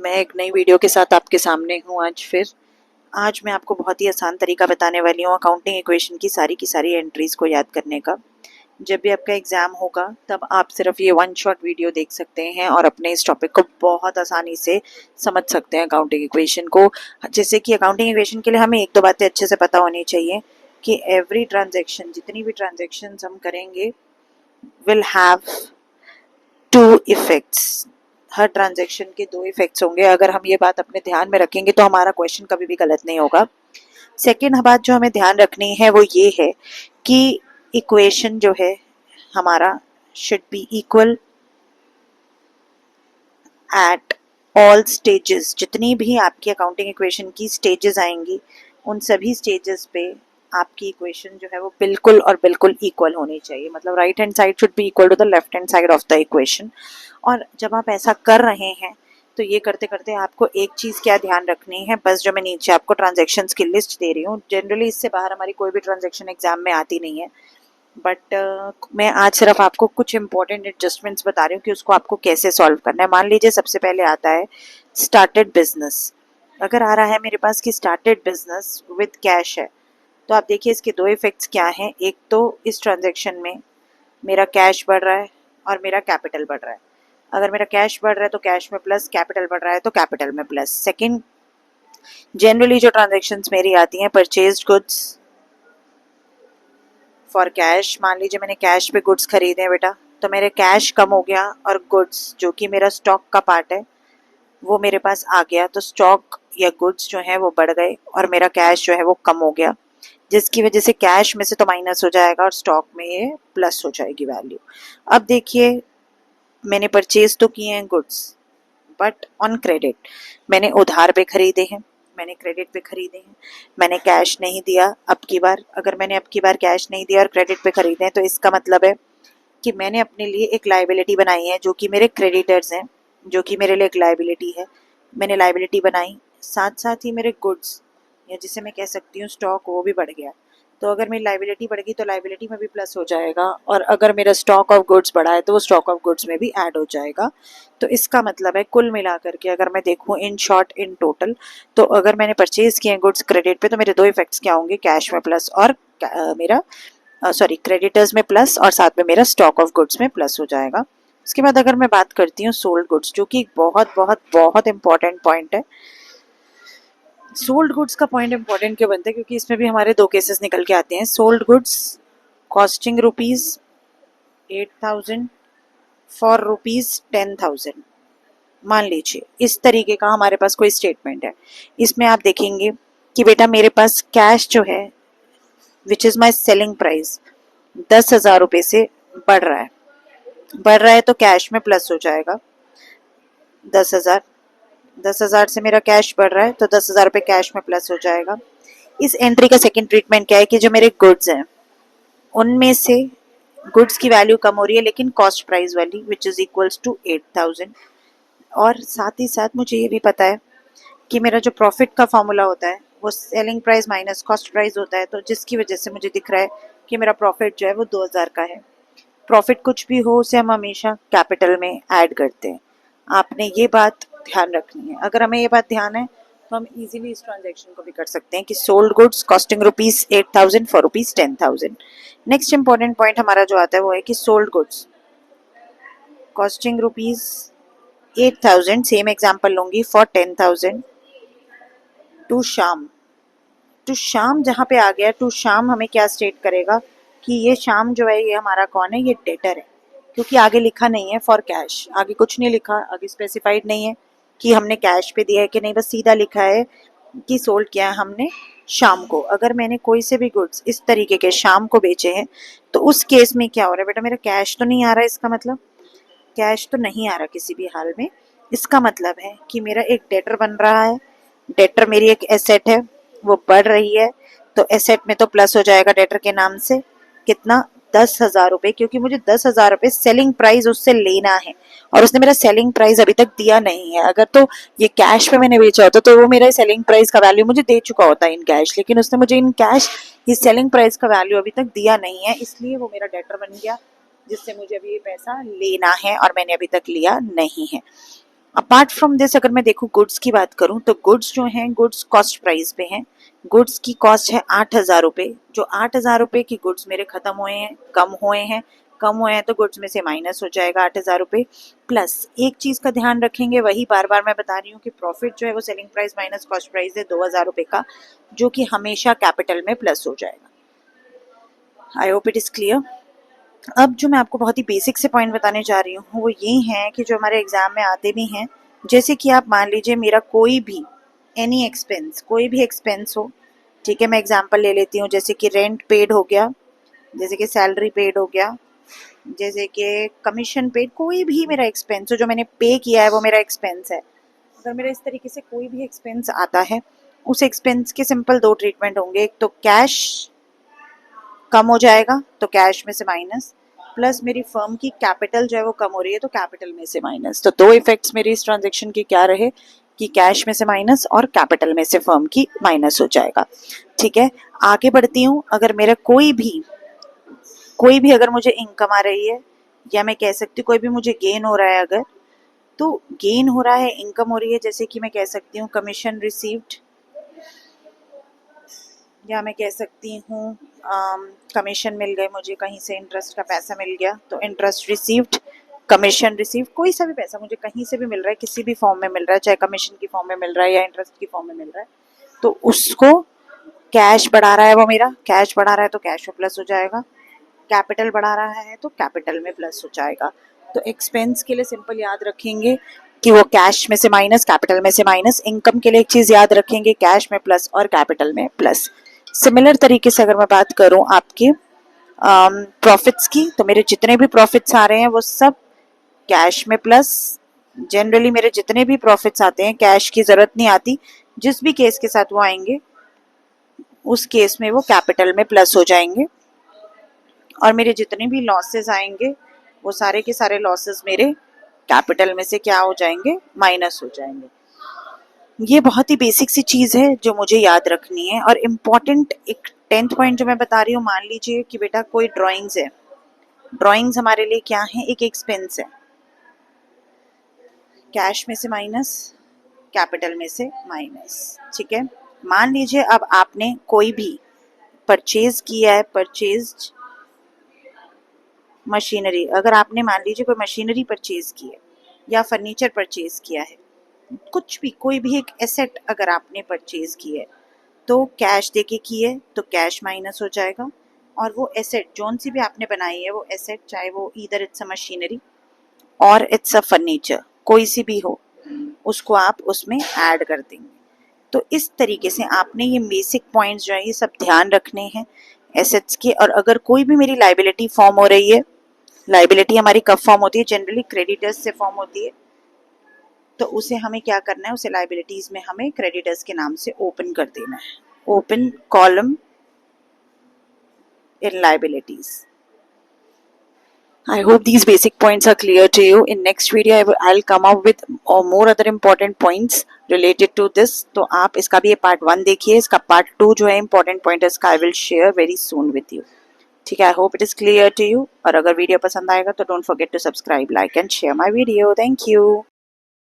मैं एक नई वीडियो के साथ आपके सामने हूँ आज मैं आपको बहुत ही आसान तरीका बताने वाली हूँ अकाउंटिंग इक्वेशन की सारी एंट्रीज़ को याद करने का। जब भी आपका एग्ज़ाम होगा तब आप सिर्फ ये वन शॉट वीडियो देख सकते हैं और अपने इस टॉपिक को बहुत आसानी से समझ सकते हैं अकाउंटिंग इक्वेशन को। जैसे कि अकाउंटिंग इक्वेशन के लिए हमें एक दो बातें अच्छे से पता होनी चाहिए कि एवरी ट्रांजेक्शन, जितनी भी ट्रांजेक्शन्स हम करेंगे, विल हैव टू इफ़ेक्ट्स। हर ट्रांजैक्शन के दो इफेक्ट्स होंगे। अगर हम ये बात अपने ध्यान में रखेंगे तो हमारा क्वेश्चन कभी भी गलत नहीं होगा। सेकेंड बात जो हमें ध्यान रखनी है वो ये है कि इक्वेशन जो है हमारा should be equal at all stages. जितनी भी आपकी अकाउंटिंग इक्वेशन की स्टेजेस आएंगी उन सभी स्टेजेस पे आपकी इक्वेशन जो है वो बिल्कुल और बिल्कुल इक्वल होनी चाहिए। मतलब right hand side should be equal to the left hand side of the equation. और जब आप ऐसा कर रहे हैं तो ये करते करते आपको एक चीज़ क्या ध्यान रखनी है, बस जो मैं नीचे आपको ट्रांजैक्शंस की लिस्ट दे रही हूँ, जनरली इससे बाहर हमारी कोई भी ट्रांजैक्शन एग्जाम में आती नहीं है, बट मैं आज सिर्फ आपको कुछ इंपॉर्टेंट एडजस्टमेंट्स बता रही हूँ कि उसको आपको कैसे सॉल्व करना है। मान लीजिए सबसे पहले आता है स्टार्टेड बिजनेस। अगर आ रहा है मेरे पास कि स्टार्टेड बिजनेस विद कैश है, तो आप देखिए इसके दो इफेक्ट्स क्या हैं। एक तो इस ट्रांजैक्शन में मेरा कैश बढ़ रहा है और मेरा कैपिटल बढ़ रहा है। अगर मेरा कैश बढ़ रहा है तो कैश में प्लस, कैपिटल बढ़ रहा है तो कैपिटल में प्लस। सेकंड, जनरली जो ट्रांजैक्शंस मेरी आती हैं, परचेज्ड गुड्स फॉर कैश। मान लीजिए मैंने कैश पे गुड्स खरीदे हैं बेटा, तो मेरे कैश कम हो गया और गुड्स जो कि मेरा स्टॉक का पार्ट है वो मेरे पास आ गया, तो स्टॉक या गुड्स जो है वो बढ़ गए और मेरा कैश जो है वो कम हो गया, जिसकी वजह से कैश में से तो माइनस हो जाएगा और स्टॉक में ये प्लस हो जाएगी वैल्यू। अब देखिए मैंने परचेज तो किए हैं गुड्स बट ऑन क्रेडिट। मैंने उधार पे खरीदे हैं, मैंने क्रेडिट पे खरीदे हैं, मैंने कैश नहीं दिया अब की बार। अगर मैंने अब की बार कैश नहीं दिया और क्रेडिट पे खरीदे हैं तो इसका मतलब है कि मैंने अपने लिए एक लाइबिलिटी बनाई है जो कि मेरे क्रेडिटर्स हैं, जो कि मेरे लिए एक लाइबिलिटी है। मैंने लाइबिलिटी बनाई, साथ साथ ही मेरे गुड्स या जिसे मैं कह सकती हूँ स्टॉक, वो भी बढ़ गया। तो अगर मेरी लाइबिलिटी बढ़ गई तो लाइबिलिटी में भी प्लस हो जाएगा, और अगर मेरा स्टॉक ऑफ गुड्स बढ़ा है तो वो स्टॉक ऑफ गुड्स में भी ऐड हो जाएगा। तो इसका मतलब है कुल मिलाकर के अगर मैं देखूँ इन शॉर्ट इन टोटल, तो अगर मैंने परचेज किए गुड्स क्रेडिट पे तो मेरे दो इफेक्ट्स क्या होंगे, कैश में प्लस और मेरा क्रेडिटर्स में प्लस, और साथ में मेरा स्टॉक ऑफ गुड्स में प्लस हो जाएगा। उसके बाद अगर मैं बात करती हूँ सोल्ड गुड्स, जो कि बहुत बहुत बहुत इंपॉर्टेंट पॉइंट है। सोल्ड गुड्स का पॉइंट इंपॉर्टेंट क्यों बनता है, क्योंकि इसमें भी हमारे दो केसेस निकल के आते हैं। Sold goods costing rupees 8,000 for rupees 10,000। मान लीजिए इस तरीके का हमारे पास कोई स्टेटमेंट है। इसमें आप देखेंगे कि बेटा मेरे पास कैश जो है which is my selling price 10,000 रुपये से बढ़ रहा है तो कैश में प्लस हो जाएगा 10,000। 10,000 से मेरा कैश बढ़ रहा है तो 10,000 रुपये कैश में प्लस हो जाएगा। इस एंट्री का सेकंड ट्रीटमेंट क्या है कि जो मेरे गुड्स हैं उनमें से गुड्स की वैल्यू कम हो रही है लेकिन कॉस्ट प्राइस वाली विच इज़ इक्वल्स टू 8,000। और साथ ही साथ मुझे ये भी पता है कि मेरा जो प्रॉफिट का फॉर्मूला होता है वो selling price minus cost price होता है, तो जिसकी वजह से मुझे दिख रहा है कि मेरा प्रॉफिट जो है वो 2,000 का है। प्रॉफिट कुछ भी हो उसे हम हमेशा कैपिटल में ऐड करते हैं। आपने ये बात ध्यान रखनी है। अगर हमें ये बात ध्यान है तो हम इजीली इस ट्रांजैक्शन को भी कर सकते हैं कि sold goods costing rupees 8,000 for rupees 10,000। Next important point हमारा जो आता है वो है कि sold goods costing rupees 8,000, same example लूंगी, फॉर 10,000 टू शाम। टू शाम जहाँ पे आ गया, टू शाम हमें क्या स्टेट करेगा कि ये शाम जो है ये हमारा कौन है, ये डेटर है, क्योंकि आगे लिखा नहीं है फॉर कैश, आगे कुछ नहीं लिखा, आगे स्पेसिफाइड नहीं है कि हमने कैश पे दिया है कि नहीं, बस सीधा लिखा है कि सोल्ड किया है हमने शाम को। अगर मैंने कोई से भी गुड्स इस तरीके के शाम को बेचे हैं तो उस केस में क्या हो रहा है बेटा, मेरा कैश तो नहीं आ रहा है, इसका मतलब कैश तो नहीं आ रहा किसी भी हाल में। इसका मतलब है कि मेरा एक डेटर बन रहा है, डेटर मेरी एक एसेट है, वो बढ़ रही है, तो एसेट में तो प्लस हो जाएगा डेटर के नाम से कितना, 10,000 रुपये, क्योंकि मुझे 10,000 रुपये सेलिंग प्राइस उससे लेना है और उसने मेरा सेलिंग प्राइस अभी तक दिया नहीं है। अगर तो ये कैश पे मैंने बेचा होता तो वो मेरा सेलिंग प्राइस का वैल्यू मुझे दे चुका होता इन कैश, लेकिन उसने मुझे इन कैश ये सेलिंग प्राइस का वैल्यू अभी तक दिया नहीं है, इसलिए वो मेरा डेटर बन गया, जिससे मुझे अभी ये पैसा लेना है और मैंने अभी तक लिया नहीं है। अपार्ट फ्रॉम दिस अगर मैं देखूँ गुड्स की बात करूँ तो गुड्स जो हैं गुड्स कॉस्ट प्राइस पे हैं। गुड्स की कॉस्ट है 8,000 रुपये। जो 8,000 रुपये की गुड्स मेरे खत्म हुए हैं, कम हुए हैं तो गुड्स में से माइनस हो जाएगा 8,000 रुपये। प्लस एक चीज़ का ध्यान रखेंगे, वही बार बार मैं बता रही हूँ कि प्रॉफिट जो है वो selling price minus cost price है 2,000 रुपये का, जो कि हमेशा कैपिटल में प्लस हो जाएगा। I hope it is clear. अब जो मैं आपको बहुत ही बेसिक से पॉइंट बताने जा रही हूँ वो ये हैं कि जो हमारे एग्जाम में आते भी हैं, जैसे कि आप मान लीजिए मेरा कोई भी कोई भी एक्सपेंस हो, ठीक है, मैं एग्जांपल ले लेती हूँ, जैसे कि रेंट पेड हो गया, जैसे कि सैलरी पेड हो गया, जैसे कि कमीशन पेड, कोई भी मेरा एक्सपेंस हो जो मैंने पे किया है वो मेरा एक्सपेंस है। अगर मेरा इस तरीके से कोई भी एक्सपेंस आता है, उस एक्सपेंस के सिंपल दो ट्रीटमेंट होंगे। एक तो कैश कम हो जाएगा तो कैश में से माइनस, प्लस मेरी फर्म की कैपिटल जो है वो कम हो रही है तो कैपिटल में से माइनस। तो दो इफेक्ट्स मेरी इस ट्रांजेक्शन की क्या रहे कि कैश में से माइनस और कैपिटल में से फर्म की माइनस हो जाएगा। ठीक है, आगे बढ़ती हूँ। अगर मेरा कोई भी अगर मुझे इनकम आ रही है, या मैं कह सकती हूँ कोई भी मुझे गेन हो रहा है, अगर तो गेन हो रहा है, इनकम हो रही है, जैसे कि मैं कह सकती हूँ कमीशन रिसीव्ड, या मैं कह सकती हूँ कमीशन मिल गए मुझे कहीं से, इंटरेस्ट का पैसा मिल गया तो इंटरेस्ट रिसीव्ड, कमीशन रिसीव्ड, कोई सा भी पैसा मुझे कहीं से भी मिल रहा है, किसी भी फॉर्म में मिल रहा है, चाहे कमीशन की फॉर्म में मिल रहा है या इंटरेस्ट की फॉर्म में मिल रहा है, तो उसको कैश बढ़ा रहा है, वो मेरा कैश बढ़ा रहा है तो कैश में प्लस हो जाएगा, कैपिटल बढ़ा रहा है तो कैपिटल में प्लस हो जाएगा। तो एक्सपेंस के लिए सिंपल याद रखेंगे कि वो कैश में से माइनस, कैपिटल में से माइनस। इनकम के लिए एक चीज याद रखेंगे, कैश में प्लस और कैपिटल में प्लस। सिमिलर तरीके से अगर मैं बात करूं आपके प्रॉफिट्स की, तो मेरे जितने भी प्रॉफिट्स आ रहे हैं वो सब कैश में प्लस। जनरली मेरे जितने भी प्रॉफिट्स आते हैं कैश की जरूरत नहीं आती, जिस भी केस के साथ वो आएंगे उस केस में वो कैपिटल में प्लस हो जाएंगे। और मेरे जितने भी लॉसेस आएंगे वो सारे के सारे लॉसेस मेरे कैपिटल में से क्या हो जाएंगे, माइनस हो जाएंगे। ये बहुत ही बेसिक सी चीज़ है जो मुझे याद रखनी है। और इम्पॉर्टेंट एक 10th पॉइंट जो मैं बता रही हूँ, मान लीजिए कि बेटा कोई ड्राइंग्स है, ड्राइंग्स हमारे लिए क्या है, एक एक्सपेंस है, कैश में से माइनस, कैपिटल में से माइनस। ठीक है, मान लीजिए अब आपने कोई भी परचेज किया है, परचेज मशीनरी, अगर आपने मान लीजिए कोई मशीनरी परचेज की है या फर्नीचर परचेज किया है, कुछ भी कोई भी एक एसेट अगर आपने परचेज की है तो कैश देके की है तो कैश माइनस हो जाएगा। और वो एसेट जौन सी भी आपने बनाई है, वो एसेट चाहे वो ईदर इट्स अ मशीनरी और इट्स अ फर्नीचर, कोई सी भी हो, उसको आप उसमें ऐड कर देंगे। तो इस तरीके से आपने ये बेसिक पॉइंट्स जो है ये सब ध्यान रखने हैं एसेट्स के। और अगर कोई भी मेरी लाइबिलिटी फॉर्म हो रही है, लाइबिलिटी हमारी कब फॉर्म होती है, जनरली क्रेडिटर्स से फॉर्म होती है, तो उसे हमें क्या करना है, उसे लाइबिलिटीज में हमें क्रेडिटर्स के नाम से ओपन कर देना है, open column in liabilities. I hope these basic points are clear to you. In next video I'll come up with more other important points related to this. तो आप इसका भी पार्ट 1 देखिए, इसका पार्ट 2 जो है important point है इसका I will share very soon with you. ठीक है, I hope it is clear to you. और अगर वीडियो पसंद आएगा तो don't forget to subscribe, like and share my video. Thank you.